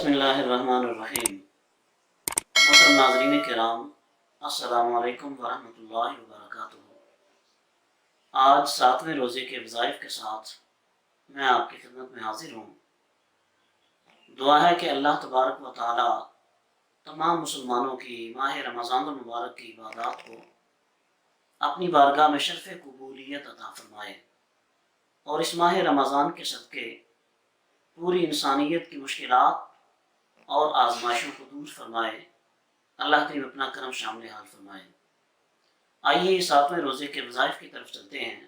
بسم اللہ الرحمن الرحیم۔ محترم ناظرین کرام، السلام علیکم ورحمۃ اللہ وبرکاتہ۔ آج ساتویں روزے کے وظائف کے ساتھ میں آپ کی خدمت میں حاضر ہوں۔ دعا ہے کہ اللہ تبارک و تعالی تمام مسلمانوں کی ماہ رمضان المبارک کی عبادات کو اپنی بارگاہ میں شرف قبولیت عطا فرمائے اور اس ماہ رمضان کے صدقے پوری انسانیت کی مشکلات اور آزمائشوں کو دور فرمائے۔ اللہ کریم اپنا کرم شامل حال فرمائے۔ آئیے ساتویں روزے کے وظائف کی طرف چلتے ہیں۔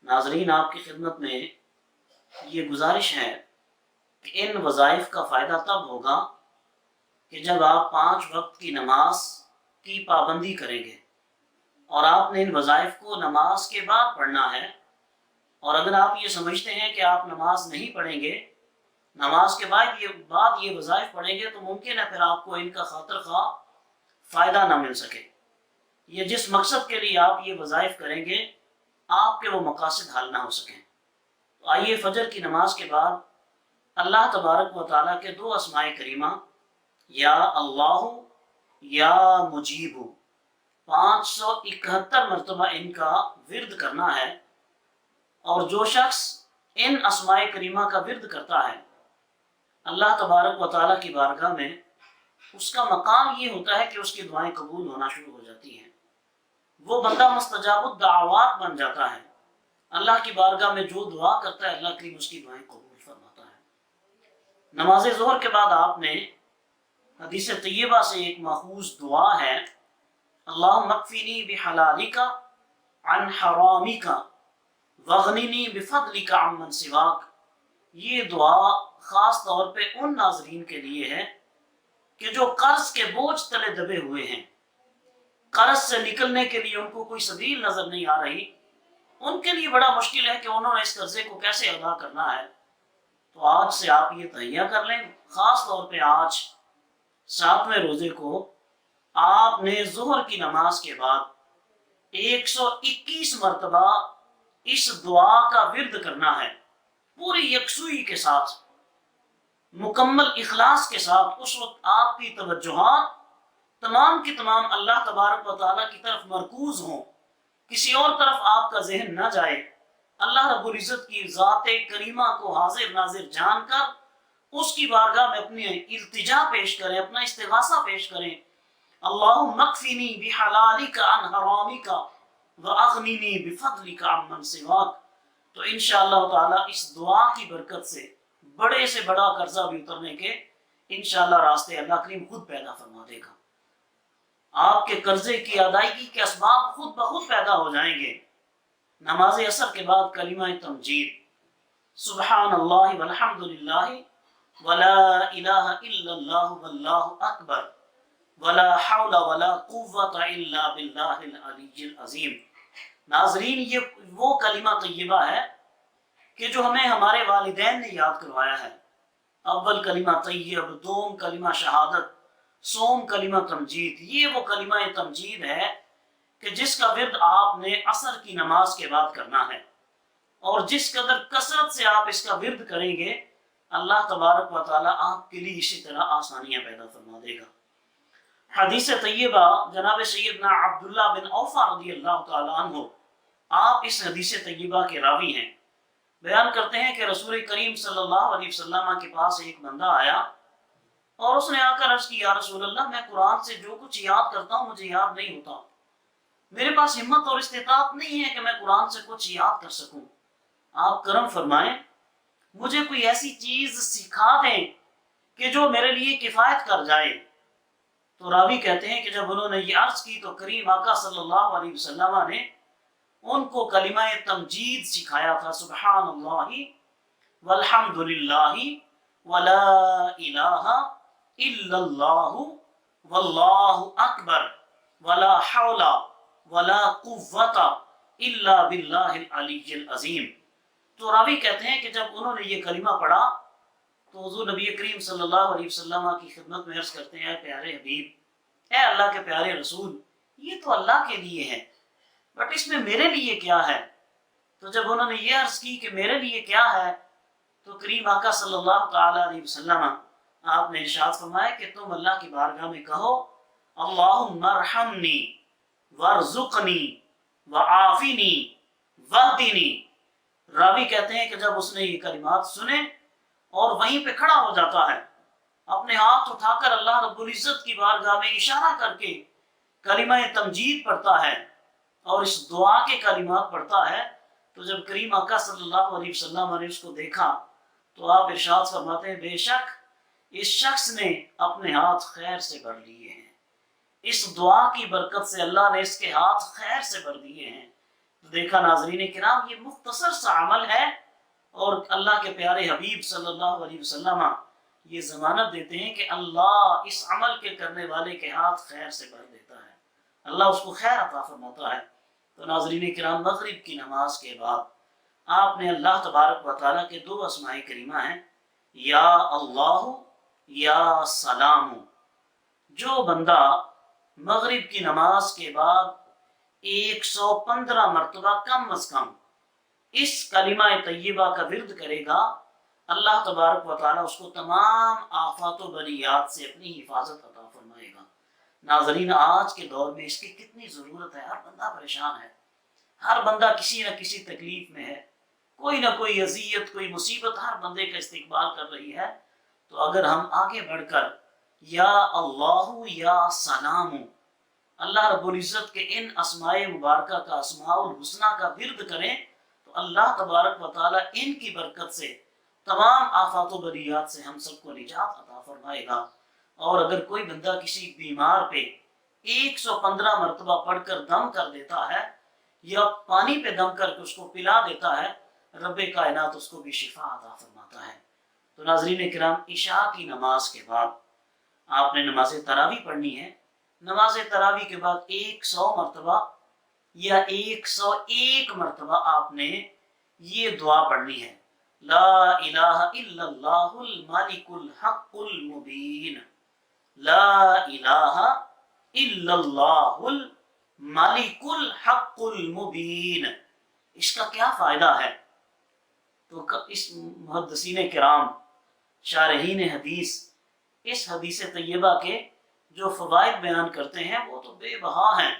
ناظرین، آپ کی خدمت میں یہ گزارش ہے کہ ان وظائف کا فائدہ تب ہوگا کہ جب آپ 5 وقت کی نماز کی پابندی کریں گے، اور آپ نے ان وظائف کو نماز کے بعد پڑھنا ہے۔ اور اگر آپ یہ سمجھتے ہیں کہ آپ نماز نہیں پڑھیں گے، نماز کے بعد یہ وظائف پڑھیں گے، تو ممکن ہے پھر آپ کو ان کا خاطر خواہ فائدہ نہ مل سکے۔ یہ جس مقصد کے لیے آپ یہ وظائف کریں گے، آپ کے وہ مقاصد حل نہ ہو سکیں۔ تو آئیے فجر کی نماز کے بعد اللہ تبارک و تعالیٰ کے 2 اسماء کریمہ یا اللہ یا مجیب 571 مرتبہ ان کا ورد کرنا ہے۔ اور جو شخص ان اسماء کریمہ کا ورد کرتا ہے، اللہ تبارک و تعالیٰ کی بارگاہ میں اس کا مقام یہ ہوتا ہے کہ اس کی دعائیں قبول ہونا شروع ہو جاتی ہیں۔ وہ بندہ مستجاب الدعوات بن جاتا ہے۔ اللہ کی بارگاہ میں جو دعا کرتا ہے، اللہ کریم اس کی دعائیں قبول فرماتا ہے۔ نماز ظہر کے بعد آپ نے حدیث طیبہ سے ایک ماخوذ دعا ہے، اللہم اکفینی بحلالک عن حرامک واغننی بفضلک عمن سواک۔ یہ دعا خاص طور پہ ان ناظرین کے لیے ہے کہ جو قرض کے بوجھ تلے دبے ہوئے ہیں، قرض سے نکلنے کے لیے ان کو کوئی سبیل نظر نہیں آ رہی، ان کے لیے بڑا مشکل ہے کہ انہوں نے اس قرضے کو کیسے ادا کرنا ہے۔ تو آج سے آپ یہ تہیہ کر لیں، خاص طور پہ آج 7ویں روزے کو آپ نے ظہر کی نماز کے بعد 121 مرتبہ اس دعا کا ورد کرنا ہے، پوری یکسوئی کے ساتھ، مکمل اخلاص کے ساتھ۔ اس وقت آپ کی توجہات تمام کی تمام اللہ تبارک و تعالیٰ کی طرف مرکوز ہوں، کسی اور طرف آپ کا ذہن نہ جائے۔ اللہ رب العزت کی ذات کریمہ کو حاضر ناظر جان کر اس کی بارگاہ میں اپنی التجا پیش کریں، اپنا استغاثہ پیش کریں۔ اللہم اکفینی بحلالک عن حرامک واغننی بفضلک عمن سواک۔ تو انشاءاللہ تعالی اس دعا کی برکت سے بڑے سے بڑا قرضہ بھی اترنے کے انشاءاللہ راستے اللہ کریم خود پیدا فرما دے گا۔ آپ کے قرضے کی ادائیگی کے اسباب خود بخود پیدا ہو جائیں گے۔ نماز عصر کے بعد کلمہ تمجید، سبحان اللہ والحمد للہ ولا الہ الا اللہ واللہ اکبر ولا حول ولا قوت الا باللہ العلی العظیم۔ ناظرین، یہ وہ کلمہ طیبہ ہے کہ جو ہمیں ہمارے والدین نے یاد کروایا ہے۔ اول کلمہ طیب، دوم کلمہ شہادت، سوم کلمہ تمجید۔ یہ وہ کلمہ تمجید ہے کہ جس کا ورد آپ نے عصر کی نماز کے بعد کرنا ہے، اور جس قدر کثرت سے آپ اس کا ورد کریں گے، اللہ تبارک و تعالیٰ آپ کے لیے اسی طرح آسانیاں پیدا فرما دے گا۔ حدیث طیبہ جناب سیدنا عبداللہ بن اوفا رضی اللہ تعالیٰ عنہ، آپ اس حدیث طیبہ کے راوی ہیں، بیان کرتے ہیں کہ رسول کریم صلی اللہ علیہ وسلم کے پاس ایک بندہ آیا اور اس نے آ کر عرض کی، یا رسول اللہ، میں قرآن سے جو کچھ یاد کرتا ہوں مجھے یاد نہیں ہوتا، میرے پاس ہمت اور استطاعت نہیں ہے کہ میں قرآن سے کچھ یاد کر سکوں، آپ کرم فرمائیں، مجھے کوئی ایسی چیز سکھا دیں کہ جو میرے لیے کفایت کر جائے۔ تو راوی کہتے ہیں کہ جب انہوں نے یہ عرض کی تو کریم آقا صلی اللہ علیہ وسلم نے ان کو کلمہ تمجید سکھایا تھا، سبحان اللہ والحمد للہ ولا الہ الا اللہ واللہ اکبر ولا حول ولا قوت الا باللہ العلی العظیم۔ تو راوی کہتے ہیں کہ جب انہوں نے یہ کلمہ پڑھا تو حضور نبی کریم صلی اللہ علیہ وسلم کی خدمت میں عرض کرتے ہیں، اے پیارے حبیب، اے اللہ کے پیارے رسول، یہ تو اللہ کے لیے ہے، بٹ اس میں میرے لیے کیا ہے؟ تو جب انہوں نے یہ عرض کی کہ میرے لیے کیا ہے، تو کریم آقا صلی اللہ تعالی علیہ وسلم آپ نے ارشاد فرمایا کہ تم اللہ کی بارگاہ میں کہو اللہم ارحمنی وارزقنی وعافنی واہدنی۔ راوی کہتے ہیں کہ جب اس نے یہ کلمات سنے اور وہیں پہ کھڑا ہو جاتا ہے، اپنے ہاتھ اٹھا کر اللہ رب العزت کی بارگاہ میں اشارہ کر کے کلمہ تمجید پڑھتا ہے اور اس دعا کے کلمات پڑھتا ہے، تو جب کریم آقا صلی اللہ علیہ وسلم نے اس کو دیکھا تو آپ ارشاد فرماتے ہیں بے شک اس شخص نے اپنے ہاتھ خیر سے بھر لیے ہیں، اس دعا کی برکت سے اللہ نے اس کے ہاتھ خیر سے بھر دیے ہیں۔ تو دیکھا ناظرین کرام، یہ مختصر سا عمل ہے اور اللہ کے پیارے حبیب صلی اللہ علیہ وسلم یہ ضمانت دیتے ہیں کہ اللہ اس عمل کے کرنے والے کے ہاتھ خیر سے بھر دیتا ہے، اللہ اس کو خیر عطا فرماتا ہے۔ تو ناظرین کرام، مغرب کی نماز کے بعد آپ نے اللہ تبارک و تعالیٰ کے دو اسماء کریمہ ہیں، یا اللہ یا سلام۔ جو بندہ مغرب کی نماز کے بعد 115 مرتبہ کم از کم اس کلمہ طیبہ کا ورد کرے گا، اللہ تبارک و تعالیٰ اس کو تمام آفات و بلیات سے اپنی حفاظت عطا فرمائے گا۔ ناظرین، آج کے دور میں اس کی کتنی ضرورت ہے، ہر بندہ پریشان ہے، ہر بندہ کسی نہ کسی تکلیف میں ہے، کوئی نہ کوئی اذیت، کوئی مصیبت ہر بندے کا استقبال کر رہی ہے۔ تو اگر ہم آگے بڑھ کر یا اللہ یا سلام، اللہ رب العزت کے ان اسماء مبارکہ کا، اسماء الحسنہ کا ورد کریں تو اللہ تبارک و تعالیٰ ان کی برکت سے تمام آفات و بلیات سے ہم سب کو نجات عطا فرمائے گا۔ اور اگر کوئی بندہ کسی بیمار پہ 115 مرتبہ پڑھ کر دم کر دیتا ہے یا پانی پہ دم کر کے اس کو پلا دیتا ہے، رب کائنات اس کو بھی شفا عطا فرماتا ہے۔ تو ناظرین کرام، عشاء کی نماز کے بعد آپ نے نماز تراویح پڑھنی ہے۔ نماز تراویح کے بعد 100 مرتبہ یا 101 مرتبہ آپ نے یہ دعا پڑھنی ہے، لا الہ الا اللہ الملک الحق المبین، لا الہ الا اللہ الملک الحق المبین۔ اس کا کیا فائدہ ہے؟ تو اس محدثین کرام، شارحین حدیث، اس حدیث طیبہ کے جو فوائد بیان کرتے ہیں وہ تو بے بہا ہیں۔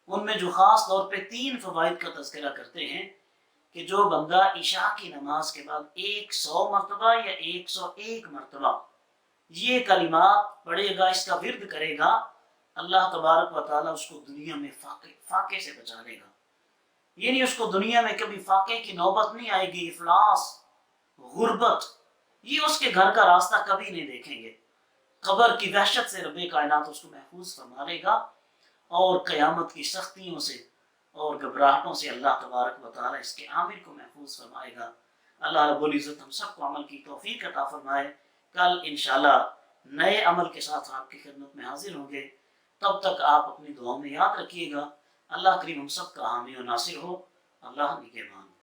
ان میں جو خاص طور پہ 3 فوائد کا تذکرہ کرتے ہیں کہ جو بندہ عشاء کی نماز کے بعد 100 مرتبہ یا 101 مرتبہ یہ کلمات پڑھے گا، اس کا ورد کرے گا، اللہ تبارک و تعالیٰ اس کو دنیا میں فاقے سے بچا لے گا۔ یعنی اس کو دنیا میں کبھی فاقے کی نوبت نہیں آئے گی، افلاس، غربت، یہ اس کے گھر کا راستہ کبھی نہیں دیکھیں گے۔ قبر کی وحشت سے رب کائنات اس کو محفوظ فرما لے گا اور قیامت کی سختیوں سے اور گھبراہٹوں سے اللہ تبارک و تعالیٰ اس کے عامل کو محفوظ فرمائے گا۔ اللہ رب العزت ہم سب کو عمل کی توفیق عطا فرمائے۔ کل انشاءاللہ نئے عمل کے ساتھ آپ کی خدمت میں حاضر ہوں گے، تب تک آپ اپنی دعاؤں میں یاد رکھیے گا۔ اللہ کریم ہم سب کا حامی و ناصر ہو۔ اللہ نگہبان۔